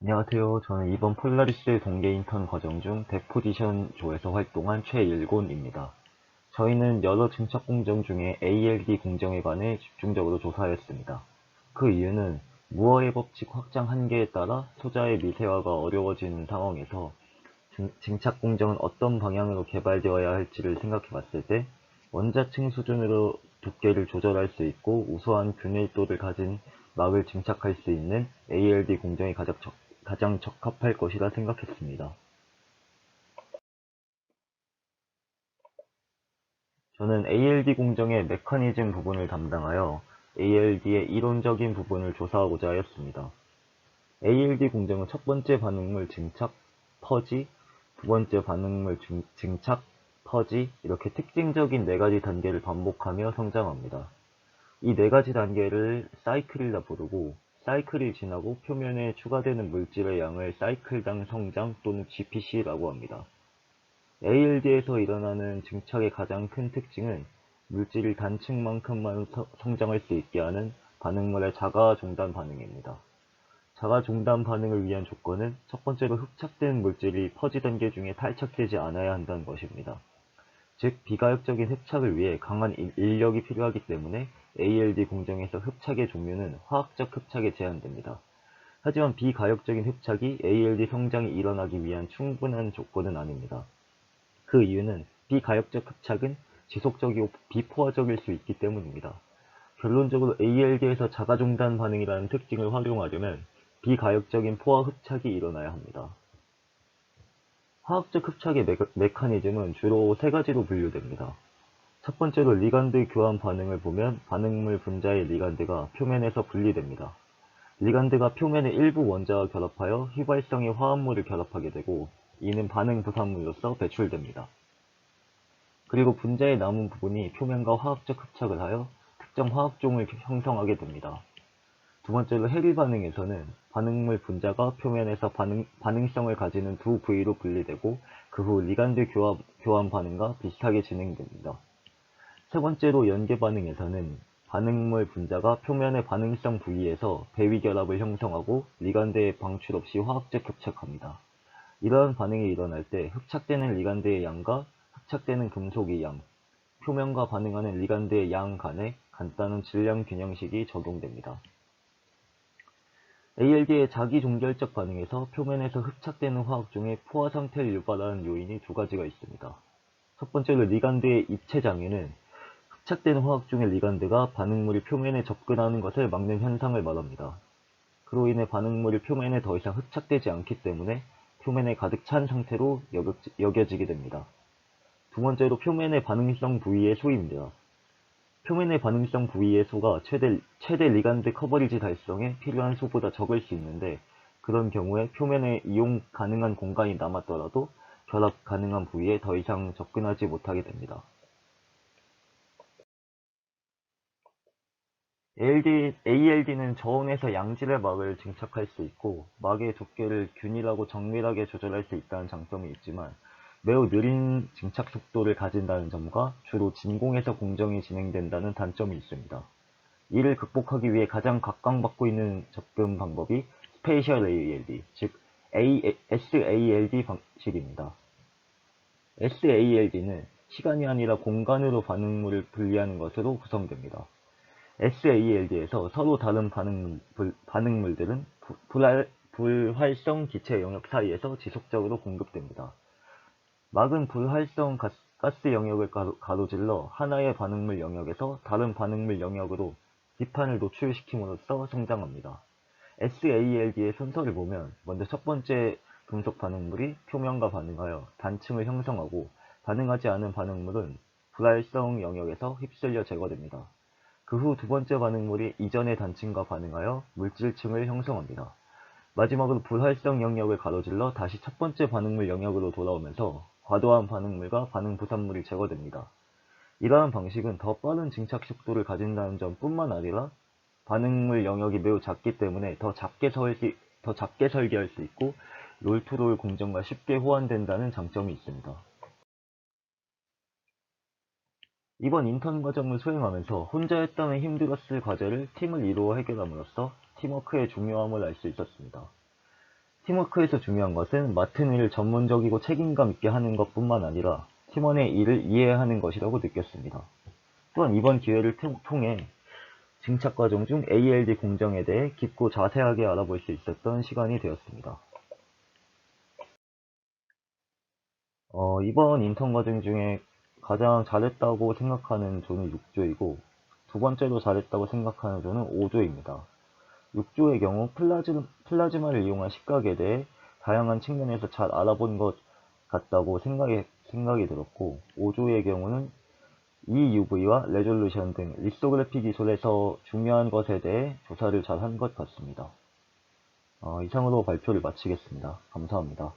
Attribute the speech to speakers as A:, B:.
A: 안녕하세요. 저는 이번 폴라리스 동계 인턴 과정 중 데포지션 조에서 활동한 최일곤입니다. 저희는 여러 증착 공정 중에 ALD 공정에 관해 집중적으로 조사하였습니다. 그 이유는 무어의 법칙 확장 한계에 따라 소자의 미세화가 어려워지는 상황에서 증착 공정은 어떤 방향으로 개발되어야 할지를 생각해 봤을 때 원자층 수준으로 두께를 조절할 수 있고 우수한 균일도를 가진 막을 증착할 수 있는 ALD 공정이 가장 적합할 것이라 생각했습니다. 저는 ALD 공정의 메커니즘 부분을 담당하여 ALD의 이론적인 부분을 조사하고자 하였습니다. ALD 공정은 첫 번째 반응물 증착, 퍼지, 두 번째 반응물 증착, 퍼지 이렇게 특징적인 네 가지 단계를 반복하며 성장합니다. 이 네 가지 단계를 사이클이라 부르고 사이클이 지나고 표면에 추가되는 물질의 양을 사이클당 성장 또는 GPC라고 합니다. ALD에서 일어나는 증착의 가장 큰 특징은 물질이 단층만큼만 성장할 수 있게 하는 반응물의 자가 종단 반응입니다. 자가 종단 반응을 위한 조건은 첫 번째로 흡착된 물질이 퍼지 단계 중에 탈착되지 않아야 한다는 것입니다. 즉, 비가역적인 흡착을 위해 강한 인력이 필요하기 때문에 ALD 공정에서 흡착의 종류는 화학적 흡착에 제한됩니다. 하지만 비가역적인 흡착이 ALD 성장이 일어나기 위한 충분한 조건은 아닙니다. 그 이유는 비가역적 흡착은 지속적이고 비포화적일 수 있기 때문입니다. 결론적으로 ALD에서 자가종단 반응이라는 특징을 활용하려면 비가역적인 포화 흡착이 일어나야 합니다. 화학적 흡착의 메커니즘은 주로 세 가지로 분류됩니다. 첫 번째로 리간드 교환 반응을 보면 반응물 분자의 리간드가 표면에서 분리됩니다. 리간드가 표면의 일부 원자와 결합하여 휘발성의 화합물을 결합하게 되고 이는 반응 부산물로서 배출됩니다. 그리고 분자의 남은 부분이 표면과 화학적 흡착을 하여 특정 화학종을 형성하게 됩니다. 두 번째로 해리 반응에서는 반응물 분자가 표면에서 반응성을 가지는 두 부위로 분리되고 그 후 리간드 교환 반응과 비슷하게 진행됩니다. 세 번째로 연계 반응에서는 반응물 분자가 표면의 반응성 부위에서 배위 결합을 형성하고 리간드의 방출 없이 화학적 흡착합니다. 이러한 반응이 일어날 때 흡착되는 리간드의 양과 흡착되는 금속의 양, 표면과 반응하는 리간드의 양 간에 간단한 질량 균형식이 적용됩니다. ALD의 자기종결적 반응에서 표면에서 흡착되는 화학종의 포화 상태를 유발하는 요인이 두 가지가 있습니다. 첫 번째로 리간드의 입체 장애는 흡착되는 화학종의 리간드가 반응물이 표면에 접근하는 것을 막는 현상을 말합니다. 그로 인해 반응물이 표면에 더 이상 흡착되지 않기 때문에 표면에 가득 찬 상태로 여겨지게 됩니다. 두 번째로 표면의 반응성 부위의 소입니다. 표면의 반응성 부위의 소가 최대 리간드 커버리지 달성에 필요한 소보다 적을 수 있는데 그런 경우에 표면에 이용 가능한 공간이 남았더라도 결합 가능한 부위에 더 이상 접근하지 못하게 됩니다. ALD는 저온에서 양질의 막을 증착할 수 있고 막의 두께를 균일하고 정밀하게 조절할 수 있다는 장점이 있지만 매우 느린 증착 속도를 가진다는 점과 주로 진공에서 공정이 진행된다는 단점이 있습니다. 이를 극복하기 위해 가장 각광받고 있는 접근 방법이 스페이셜 ALD, 즉 SALD 방식입니다. SALD는 시간이 아니라 공간으로 반응물을 분리하는 것으로 구성됩니다. SALD에서 서로 다른 반응물들은 불활성 기체 영역 사이에서 지속적으로 공급됩니다. 막은 불활성 가스 영역을 가로질러 하나의 반응물 영역에서 다른 반응물 영역으로 기판을 노출시킴으로써 성장합니다. SALD의 순서를 보면 먼저 첫 번째 금속 반응물이 표면과 반응하여 단층을 형성하고 반응하지 않은 반응물은 불활성 영역에서 휩쓸려 제거됩니다. 그 후 두 번째 반응물이 이전의 단층과 반응하여 물질층을 형성합니다. 마지막으로 불활성 영역을 가로질러 다시 첫 번째 반응물 영역으로 돌아오면서 과도한 반응물과 반응 부산물이 제거됩니다. 이러한 방식은 더 빠른 증착 속도를 가진다는 점뿐만 아니라 반응물 영역이 매우 작기 때문에 더 작게 설계할 수 있고 롤투롤 공정과 쉽게 호환된다는 장점이 있습니다. 이번 인턴 과정을 수행하면서 혼자 했다면 힘들었을 과제를 팀을 이루어 해결함으로써 팀워크의 중요함을 알 수 있었습니다. 팀워크에서 중요한 것은 맡은 일을 전문적이고 책임감 있게 하는 것뿐만 아니라 팀원의 일을 이해하는 것이라고 느꼈습니다. 또한 이번 기회를 통해 증착 과정 중 ALD 공정에 대해 깊고 자세하게 알아볼 수 있었던 시간이 되었습니다. 이번 인턴 과정 중에 가장 잘했다고 생각하는 조는 6조이고 두 번째로 잘했다고 생각하는 조는 5조입니다. 6조의 경우 플라즈마를 이용한 식각에 대해 다양한 측면에서 잘 알아본 것 같다고 생각이 들었고, 5조의 경우는 EUV와 레졸루션 등 리소그래피 기술에서 중요한 것에 대해 조사를 잘 한 것 같습니다. 이상으로 발표를 마치겠습니다. 감사합니다.